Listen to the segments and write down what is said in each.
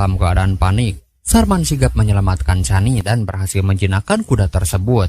dalam keadaan panik, Sarman sigap menyelamatkan Chani dan berhasil menjinakkan kuda tersebut.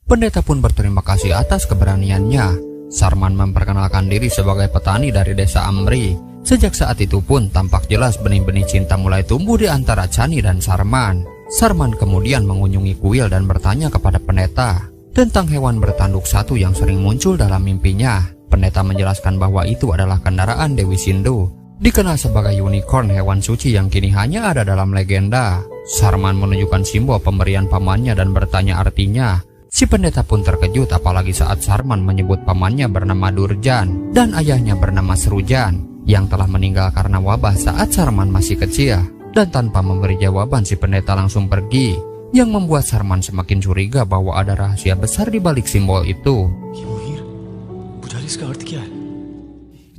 Pendeta pun berterima kasih atas keberaniannya. Sarman memperkenalkan diri sebagai petani dari desa Amri. Sejak saat itu pun tampak jelas benih-benih cinta mulai tumbuh di antara Chani dan Sarman. Sarman kemudian mengunjungi kuil dan bertanya kepada pendeta tentang hewan bertanduk satu yang sering muncul dalam mimpinya. Pendeta menjelaskan bahwa itu adalah kendaraan Dewi Sindu, dikenal sebagai unicorn, hewan suci yang kini hanya ada dalam legenda. Sarman menunjukkan simbol pemberian pamannya dan bertanya artinya. Si pendeta pun terkejut apalagi saat Sarman menyebut pamannya bernama Durjan dan ayahnya bernama Srujan yang telah meninggal karena wabah saat Sarman masih kecil. Dan tanpa memberi jawaban si pendeta langsung pergi, yang membuat Sarman semakin curiga bahwa ada rahasia besar di balik simbol itu.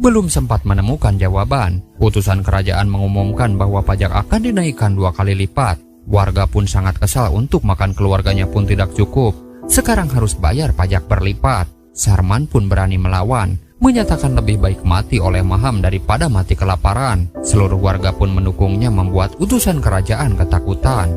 Belum sempat menemukan jawaban, utusan kerajaan mengumumkan bahwa pajak akan dinaikkan 2 kali lipat. Warga pun sangat kesal, untuk makan keluarganya pun tidak cukup. Sekarang harus bayar pajak berlipat. Sarman pun berani melawan, menyatakan lebih baik mati oleh Maham daripada mati kelaparan. Seluruh warga pun mendukungnya, membuat utusan kerajaan ketakutan.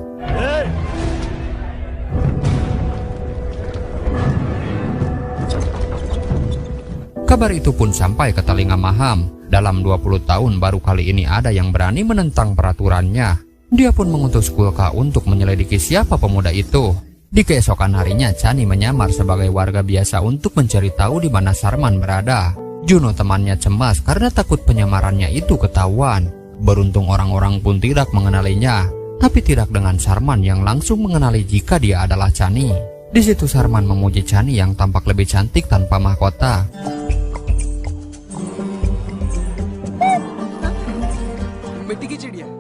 Kabar itu pun sampai ke telinga Maham. Dalam 20 tahun baru kali ini ada yang berani menentang peraturannya. Dia pun mengutus Kulka untuk menyelidiki siapa pemuda itu. Di keesokan harinya, Chani menyamar sebagai warga biasa untuk mencari tahu di mana Sarman berada. Juno temannya cemas karena takut penyamarannya itu ketahuan. Beruntung orang-orang pun tidak mengenalinya, tapi tidak dengan Sarman yang langsung mengenali jika dia adalah Chani. Di situ Sarman memuji Chani yang tampak lebih cantik tanpa mahkota.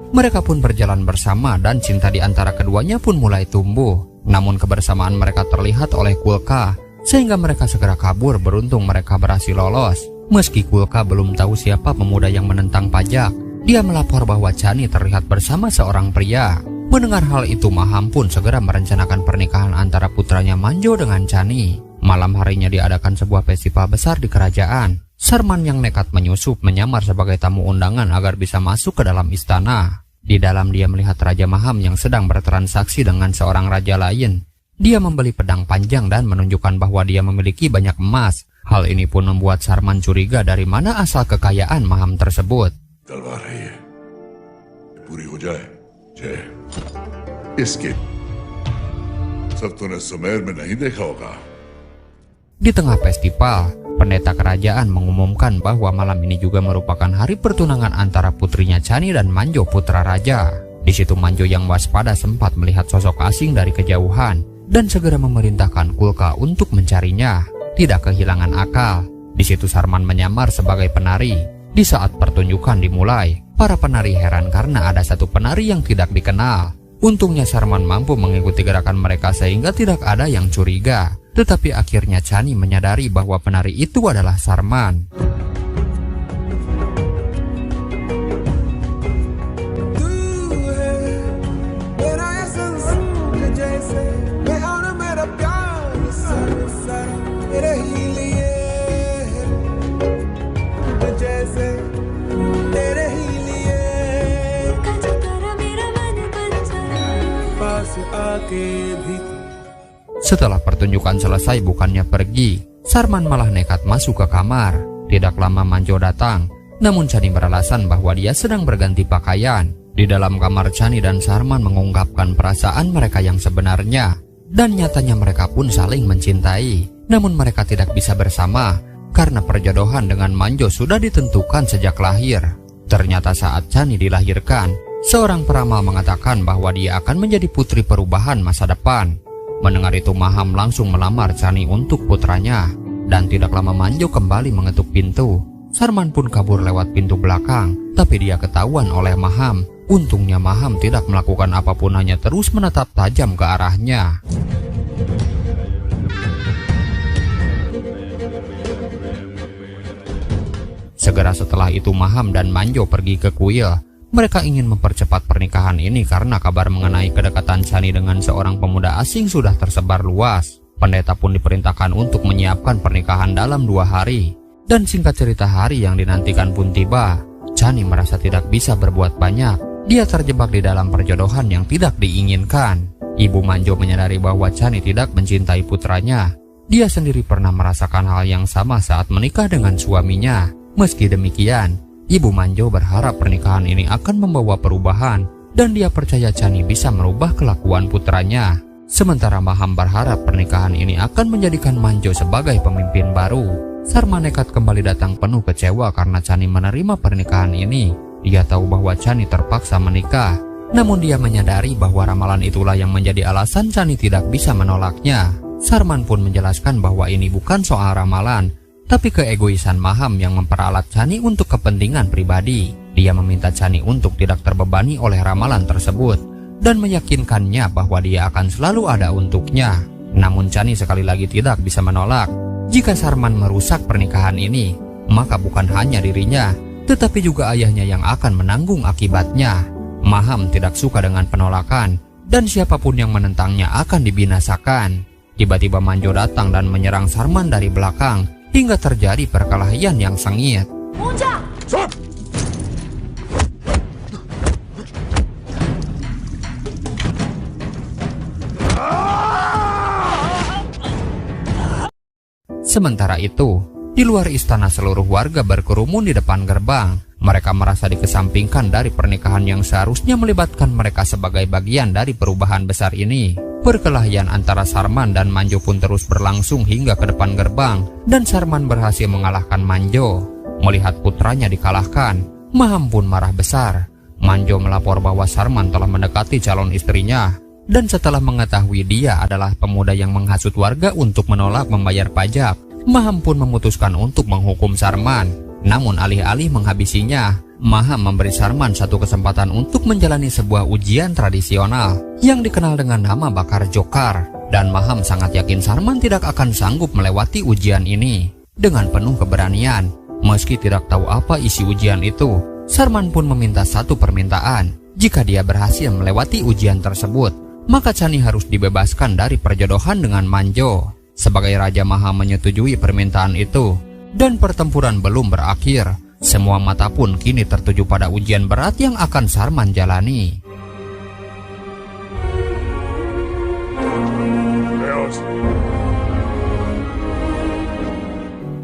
Mereka pun berjalan bersama dan cinta di antara keduanya pun mulai tumbuh. Namun kebersamaan mereka terlihat oleh Kulka, sehingga mereka segera kabur. Beruntung mereka berhasil lolos. Meski Kulka belum tahu siapa pemuda yang menentang pajak, dia melapor bahwa Chani terlihat bersama seorang pria. Mendengar hal itu, Maham pun segera merencanakan pernikahan antara putranya Manjo dengan Chani. Malam harinya diadakan sebuah festival besar di kerajaan. Sarman yang nekat menyusup menyamar sebagai tamu undangan agar bisa masuk ke dalam istana. Di dalam dia melihat Raja Maham yang sedang bertransaksi dengan seorang raja lain. Dia membeli pedang panjang dan menunjukkan bahwa dia memiliki banyak emas. Hal ini pun membuat Sarman curiga dari mana asal kekayaan Maham tersebut. Di tengah festival, pendeta kerajaan mengumumkan bahwa malam ini juga merupakan hari pertunangan antara putrinya Chani dan Manjo, putra raja. Di situ Manjo yang waspada sempat melihat sosok asing dari kejauhan dan segera memerintahkan Kulka untuk mencarinya. Tidak kehilangan akal, di situ Sarman menyamar sebagai penari. Di saat pertunjukan dimulai, para penari heran karena ada satu penari yang tidak dikenal. Untungnya Sarman mampu mengikuti gerakan mereka sehingga tidak ada yang curiga. Tetapi akhirnya Chani menyadari bahwa penari itu adalah Sarman. Setelah pertunjukan selesai, bukannya pergi, Sarman malah nekat masuk ke kamar. Tidak lama Manjo datang, namun Chani beralasan bahwa dia sedang berganti pakaian. Di dalam kamar, Chani dan Sarman mengungkapkan perasaan mereka yang sebenarnya. Dan nyatanya mereka pun saling mencintai. Namun mereka tidak bisa bersama karena perjodohan dengan Manjo sudah ditentukan sejak lahir. Ternyata saat Chani dilahirkan, seorang peramal mengatakan bahwa dia akan menjadi putri perubahan masa depan. Mendengar itu Maham langsung melamar Chani untuk putranya. Dan tidak lama Manjo kembali mengetuk pintu. Sarman pun kabur lewat pintu belakang, tapi dia ketahuan oleh Maham. Untungnya Maham tidak melakukan apapun, hanya terus menatap tajam ke arahnya. Segera setelah itu Maham dan Manjo pergi ke kuil. Mereka ingin mempercepat pernikahan ini karena kabar mengenai kedekatan Chani dengan seorang pemuda asing sudah tersebar luas. Pendeta pun diperintahkan untuk menyiapkan pernikahan dalam 2 hari. Dan singkat cerita, hari yang dinantikan pun tiba. Chani merasa tidak bisa berbuat banyak. Dia terjebak di dalam perjodohan yang tidak diinginkan. Ibu Manjo menyadari bahwa Chani tidak mencintai putranya. Dia sendiri pernah merasakan hal yang sama saat menikah dengan suaminya. Meski demikian, Ibu Manjo berharap pernikahan ini akan membawa perubahan dan dia percaya Chani bisa merubah kelakuan putranya. Sementara Maham berharap pernikahan ini akan menjadikan Manjo sebagai pemimpin baru. Sarman nekat kembali datang penuh kecewa karena Chani menerima pernikahan ini. Dia tahu bahwa Chani terpaksa menikah, namun dia menyadari bahwa ramalan itulah yang menjadi alasan Chani tidak bisa menolaknya. Sarman pun menjelaskan bahwa ini bukan soal ramalan, tapi keegoisan Maham yang memperalat Chani untuk kepentingan pribadi. Dia meminta Chani untuk tidak terbebani oleh ramalan tersebut dan meyakinkannya bahwa dia akan selalu ada untuknya. Namun Chani sekali lagi tidak bisa menolak. Jika Sarman merusak pernikahan ini, maka bukan hanya dirinya, tetapi juga ayahnya yang akan menanggung akibatnya. Maham tidak suka dengan penolakan dan siapapun yang menentangnya akan dibinasakan. Tiba-tiba Manjo datang dan menyerang Sarman dari belakang hingga terjadi perkelahian yang sengit. Sementara itu, di luar istana seluruh warga berkerumun di depan gerbang. Mereka merasa dikesampingkan dari pernikahan yang seharusnya melibatkan mereka sebagai bagian dari perubahan besar ini. Perkelahian antara Sarman dan Manjo pun terus berlangsung hingga ke depan gerbang, dan Sarman berhasil mengalahkan Manjo. Melihat putranya dikalahkan, Maham pun marah besar. Manjo melapor bahwa Sarman telah mendekati calon istrinya, dan setelah mengetahui dia adalah pemuda yang menghasut warga untuk menolak membayar pajak, Maham pun memutuskan untuk menghukum Sarman. Namun alih-alih menghabisinya, Maham memberi Sarman satu kesempatan untuk menjalani sebuah ujian tradisional yang dikenal dengan nama bakar jokar, dan Maham sangat yakin Sarman tidak akan sanggup melewati ujian ini. Dengan penuh keberanian, meski tidak tahu apa isi ujian itu, Sarman pun meminta satu permintaan. Jika dia berhasil melewati ujian tersebut, maka Chani harus dibebaskan dari perjodohan dengan Manjo. Sebagai Raja, Maham menyetujui permintaan itu, dan pertempuran belum berakhir. Semua mata pun kini tertuju pada ujian berat yang akan Sarman jalani.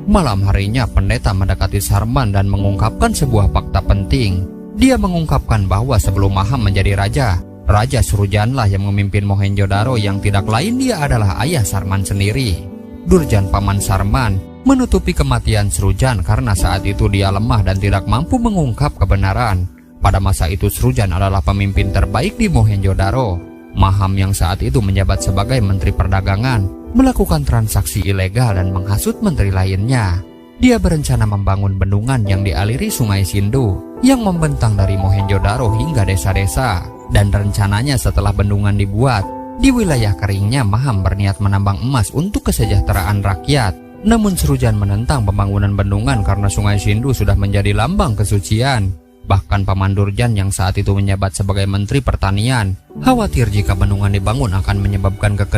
Malam harinya pendeta mendekati Sarman dan mengungkapkan sebuah fakta penting. Dia mengungkapkan bahwa sebelum Maham menjadi raja, Raja Surujanlah yang memimpin Mohenjo-daro, yang tidak lain dia adalah ayah Sarman sendiri. Durjan, paman Sarman, menutupi kematian Srujan karena saat itu dia lemah dan tidak mampu mengungkap kebenaran. Pada masa itu Srujan adalah pemimpin terbaik di Mohenjo-daro. Maham yang saat itu menjabat sebagai Menteri Perdagangan melakukan transaksi ilegal dan menghasut menteri lainnya. Dia berencana membangun bendungan yang dialiri Sungai Sindu yang membentang dari Mohenjo-daro hingga desa-desa. Dan rencananya setelah bendungan dibuat, di wilayah keringnya Maham berniat menambang emas untuk kesejahteraan rakyat. Namun Srujan menentang pembangunan bendungan karena Sungai Sindu sudah menjadi lambang kesucian. Bahkan Paman Durjan yang saat itu menjabat sebagai Menteri Pertanian khawatir jika bendungan dibangun akan menyebabkan kekeringan